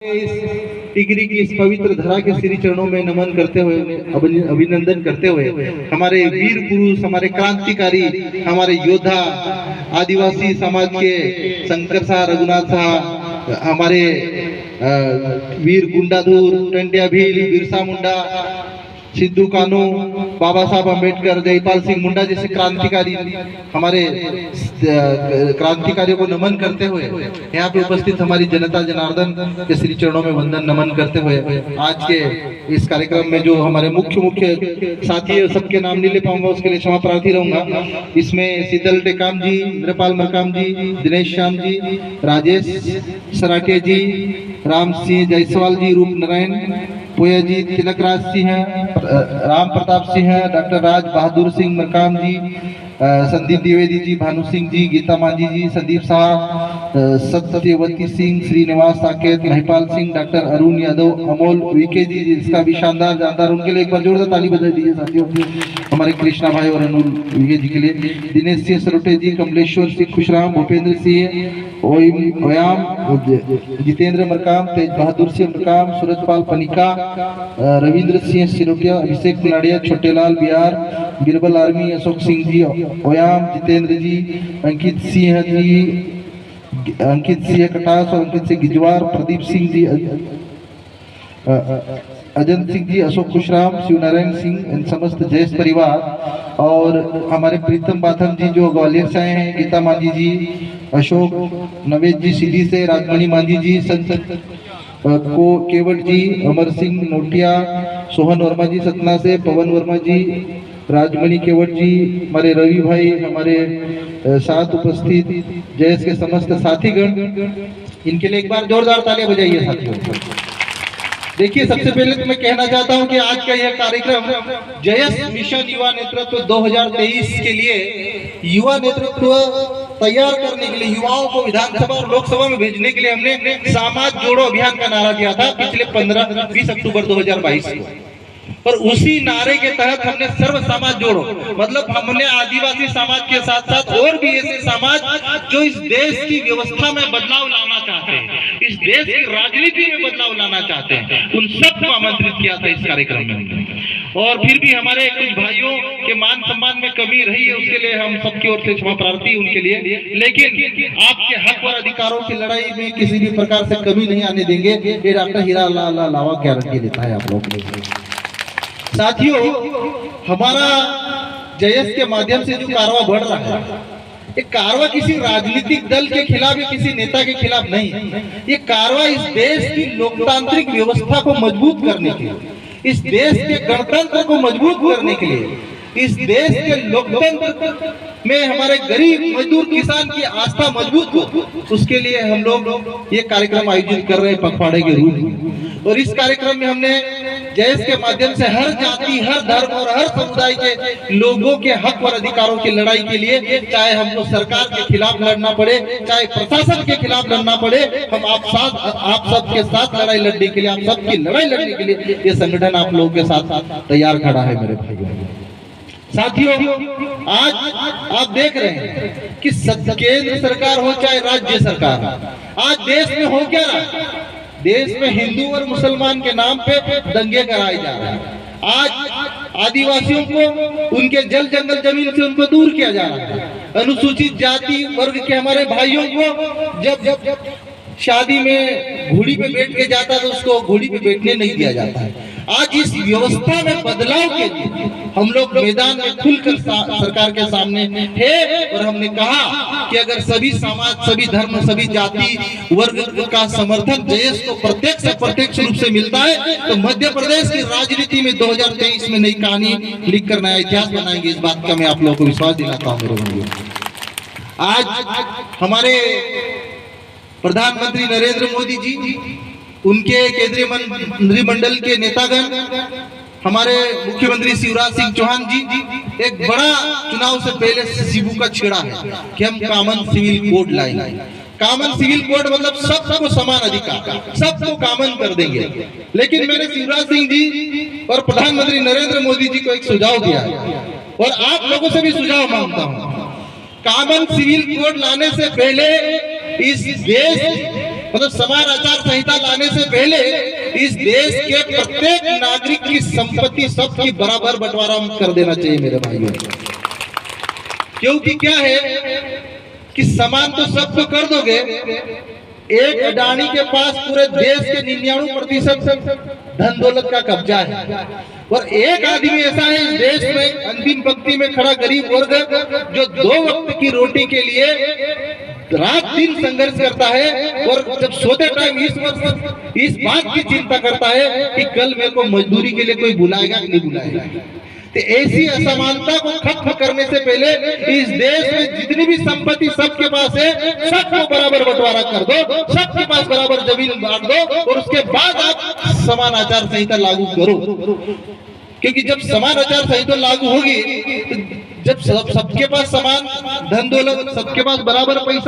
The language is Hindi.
इस टिकरी की इस पवित्र धरा के श्री चरणों में नमन करते हुए, अभिनंदन करते हुए, हमारे वीर पुरुष, हमारे क्रांतिकारी, हमारे योद्धा, आदिवासी समाज के शंकर शाह, रघुनाथ शाह, हमारे वीर गुंडाधुर, टंटिया भील, बिरसा मुंडा, सिद्धू कानू, बाबा साहब अम्बेडकर, जयपाल सिंह मुंडा जैसे क्रांतिकारी, हमारे क्रांतिकारियों को नमन करते हुए यहाँ पे उपस्थित हमारी जनता जनार्दन के श्री चरणों में वंदन नमन करते हुए आज के इस कार्यक्रम में जो हमारे मुख्य साथी सबके नाम नहीं ले पाऊंगा, उसके लिए क्षमा प्रार्थी रहूंगा। इसमें शीतल टेकाम जी, इंद्रपाल मरकाम जी, दिनेश श्याम जी, राजेश सराटे जी, राम सिंह जायसवाल जी, रूप नारायण पोया जी, तिलक राज सिंह, राम प्रताप सिंह, डॉक्टर राज बहादुर सिंह मरकाम जी, संदीप द्विवेदी जी, भानु सिंह जी, गीता मांझी जी, संदीप शाह, सत्यवती सिंह, श्रीनिवास साकेत, महिपाल सिंह, डॉक्टर अरुण यादव, अमोल विके जी, इसका भी शानदार उनके लिए एक बार जोरदार ताली बजा दीजिए साथियों। हमारे कृष्णा भाई और अनुल विके जी के लिए, दिनेश सिंह सरोटे जी, कमलेश्वर सिंह खुशराम, भूपेंद्र सिंह ओयाम, जितेंद्र मरकाम, तेज बहादुर सिंह मरकाम, सूरजपाल पनिका, रविंद्र सिंह सिरोटिया, अभिषेक कुलाड़िया, छोटेलाल बिहार, बीरबल आर्मी, अशोक सिंह जी ओयाम, जितेंद्र जी, अंकित सिंह कटास और अंकित सिंह गिजवार, प्रदीप सिंह जी, अजंत सिंह जी, अशोक खुशराम, शिवनारायण सिंह, समस्त जयस परिवार, और हमारे प्रीतम बाथम जी जो ग्वालियर से आए हैं, गीता मांझी जी, अशोक नवेद जी सीधी से, राजमणि मांझी जी, संत को केवट जी, अमर सिंह नोटिया, सोहन वर्मा जी सतना से, पवन वर्मा जी, राजमणि केवट जी, हमारे रवि भाई, हमारे साथ उपस्थित जयस के समस्त साथीगण, इनके लिए एक बार जोरदार तालियां बजाइए साथियों। देखिए, सबसे पहले तो मैं कहना चाहता हूं कि आज का यह कार्यक्रम जयस मिशन युवा नेतृत्व 2023 के लिए युवा नेतृत्व तैयार करने के लिए, युवाओं को विधानसभा और लोकसभा में भेजने के लिए हमने समाज जोड़ो अभियान का नारा दिया था पिछले 20 अक्टूबर 2022 को। और उसी नारे के तहत हमने सर्व समाज जोड़ो, मतलब हमने आदिवासी समाज के साथ साथ और भी ऐसे समाज जो इस देश की व्यवस्था में बदलाव लाना चाहते हैं, इस देश की राजनीति में बदलाव लाना चाहते हैं, उन सबको आमंत्रित किया था इस कार्यक्रम में। और फिर भी हमारे कुछ भाइयों के मान सम्मान में कमी रही है, उसके लिए हम सबकी ओर से क्षमा प्रार्थी उनके लिए, लेकिन आपके हक और अधिकारों की लड़ाई में किसी भी प्रकार से कमी नहीं आने देंगे। ये डॉक्टर हीरा लावा गारंटी देता है आप लोग। साथियों, हमारा जयस के माध्यम से जो कारवा बढ़ रहा है, ये कारवा किसी राजनीतिक दल के खिलाफ या किसी नेता के खिलाफ नहीं है। ये कारवा इस देश की लोकतांत्रिक व्यवस्था को मजबूत करने के लिए, इस देश के गणतंत्र को मजबूत करने के लिए, इस देश के लोकतंत्र में हमारे गरीब मजदूर किसान की आस्था मजबूत हो, उसके लिए हम लोग ये कार्यक्रम आयोजित कर रहे हैं पखवाड़े के रूप में। और इस कार्यक्रम में हमने जयस के माध्यम से हर जाति, हर धर्म और हर समुदाय के लोगों के हक और अधिकारों की लड़ाई के लिए, चाहे हमको सरकार के खिलाफ लड़ना पड़े, चाहे प्रशासन के खिलाफ लड़ना पड़े, हम आप सबके साथ लड़ाई लड़ने के लिए, आप सबकी लड़ाई लड़ने के लिए ये संगठन आप लोगों के साथ तैयार खड़ा है मेरे भाइयों। साथियों, आज आप देख रहे हैं कि केंद्र सरकार हो चाहे राज्य सरकार, आज देश में हो क्या रहा, देश में हिंदू और मुसलमान के नाम पे दंगे कराए जा रहे हैं। आज आदिवासियों को उनके जल जंगल जमीन से उनको दूर किया जा रहा है। अनुसूचित जाति वर्ग के हमारे भाइयों को जब शादी में घोड़ी पे बैठ के जाता है तो उसको घोड़ी पे बैठने नहीं दिया जाता है। आज इस व्यवस्था में बदलाव के लिए हम लोग मैदान में खुलकर सरकार के सामने थे और हमने कहा कि अगर सभी समाज, सभी धर्म, सभी जाति वर्ग का समर्थन जयस को प्रत्यक्ष से अप्रत्यक्ष रूप से मिलता है तो मध्य प्रदेश की राजनीति में 2023 में नई कहानी लिख कर नया इतिहास बनाएंगे। इस बात का मैं आप लोगों को विश्वास दिलाता हूँ मेरे भाइयों। आज हमारे प्रधानमंत्री नरेंद्र मोदी जी, उनके केंद्रीय मंत्रिमंडल के नेतागण, हमारे मुख्यमंत्री शिवराज सिंह चौहान जी एक बड़ा चुनाव से पहले शिबू का छेड़ा है कि हम कॉमन सिविल कोड लाएंगे। कॉमन सिविल कोड मतलब सबको समान अधिकार, सबको कॉमन कर देंगे। लेकिन मैंने शिवराज सिंह जी और प्रधानमंत्री नरेंद्र मोदी जी को एक सुझाव दिया है और आप लोगों से भी सुझाव मांगता हूँ। कॉमन सिविल कोड लाने से पहले इस देश मतलब समान आचार संहिता लाने से पहले इस देश के प्रत्येक नागरिक की संपत्ति सबकी बराबर बंटवारा कर देना चाहिए मेरे भाइयों। क्योंकि क्या है कि समान तो सबको कर दोगे, एक अडानी के पास पूरे देश के 99% धन दौलत का कब्जा है, और एक आदमी ऐसा है इस देश में अंतिम पंक्ति में खड़ा गरीब वर्ग जो 2 वक्त की रोटी के लिए रात दिन संघर्ष करता है, और जब सोते टाइम इस बात की चिंता करता है कि कल मेरे को मजदूरी के लिए कोई बुलाएगा कि नहीं बुलाएगा। तो ऐसी असमानता को खत्म करने से पहले इस देश में जितनी भी संपत्ति सबके पास है सबको बराबर बंटवारा कर दो, सबके पास बराबर जमीन बांट दो, और उसके बाद आप समान आचार संहिता लागू करो। क्योंकि जब समान आचार संहिता लागू होगी, जब सबके पास समान धन दौलत, सबके पास बराबर पैसा